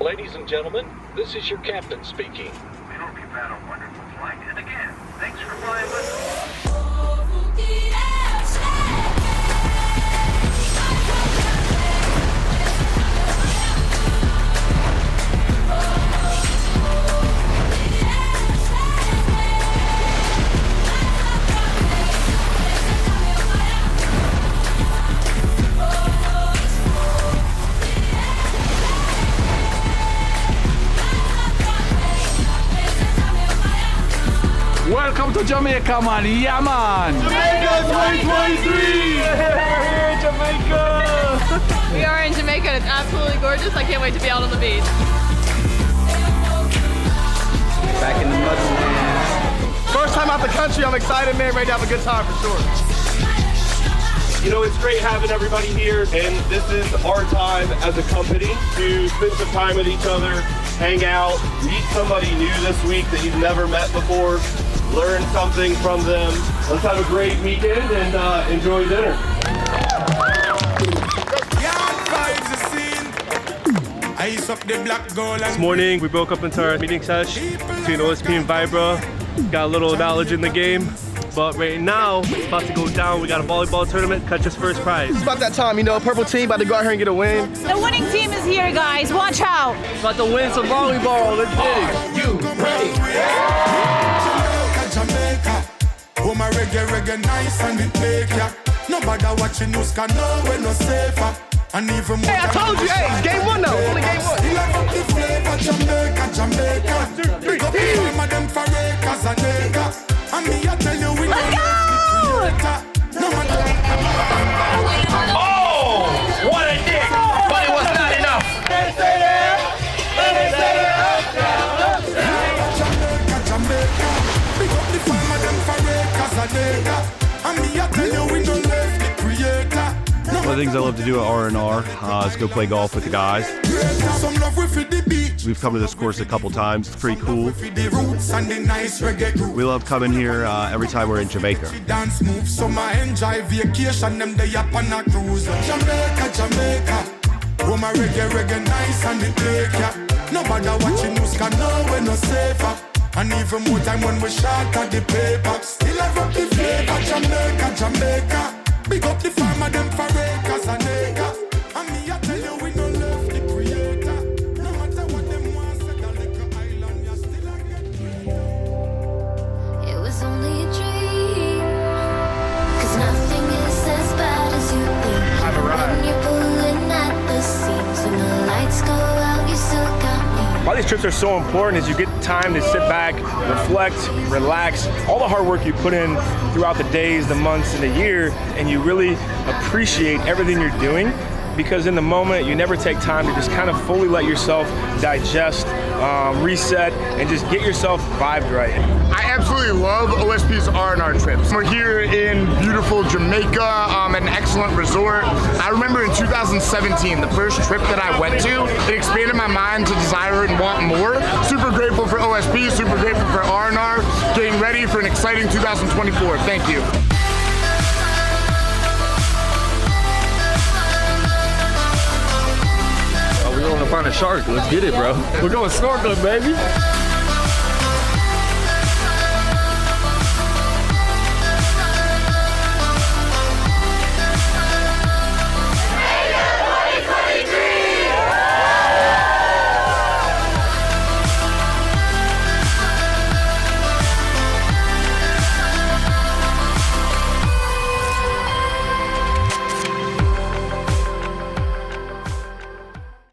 Ladies and gentlemen, this is your captain speaking. We hope you've had a wonderful flight, and again, thanks for flying with us. Welcome to Jamaica, man. Yeah, man. Jamaica 2023! We're here in Jamaica. We are in Jamaica and it's absolutely gorgeous. I can't wait to be out on the beach. Back in the motherland. First time out the country, I'm excited, man. Ready to have a good time for sure. You know, it's great having everybody here, and this is our time as a company to spend some time with each other, hang out, meet somebody new this week that you've never met before, learn something from them. Let's have a great weekend and enjoy dinner. This morning, we broke up into our meeting session between OSP and Vibra. Got a little knowledge in the game. But right now, it's about to go down. We got a volleyball tournament, catch us first prize. It's about that time, you know, purple team about to go out here and get a win. The winning team is here, guys. Watch out. About to win some volleyball. Let's get it. You ready? Jamaica, oh my reggae nice and it make ya. Nobody watching news can know we're no safer. And even more. Hey, I told you, hey, it's game one though. Only game one. He love up the flavor, Jamaica. Big up some of them for acres and acres. And me I tell you we Let's go! Oh, what a dick! But it was not enough. Jamaica. Big up the farm of them for acres and acres. And me I tell you we don't left the creator. One of the things I love to do at R&R is go play golf with the guys. We've come to this course a couple times. It's pretty cool. We love coming here every time we're in Jamaica. And even more time when we shot at the paper. Still have up the flavor, Jamaica. Big up the farmer, them for acres and acres. And me, I tell you, we don't left the creator. No matter what them want, said a little island, you still a get. It was only a dream. 'Cause nothing is as bad as you think. When you're pulling at the seams and the lights go out, you still got me. Why these trips are so important is you get time to sit back, reflect, relax, all the hard work you put in throughout the days, the months, and the year, and you really appreciate everything you're doing, because in the moment you never take time to just kind of fully let yourself digest, reset, and just get yourself vibed right. I absolutely love OSP's R&R trips. We're here in beautiful Jamaica, an excellent resort. I remember in 2017, the first trip that I went to, it expanded my mind to desire and want more. Super grateful for OSP, super grateful for R&R, getting ready for an exciting 2024. Thank you. We're going to find a shark. Let's get it, bro. We're going snorkeling, baby.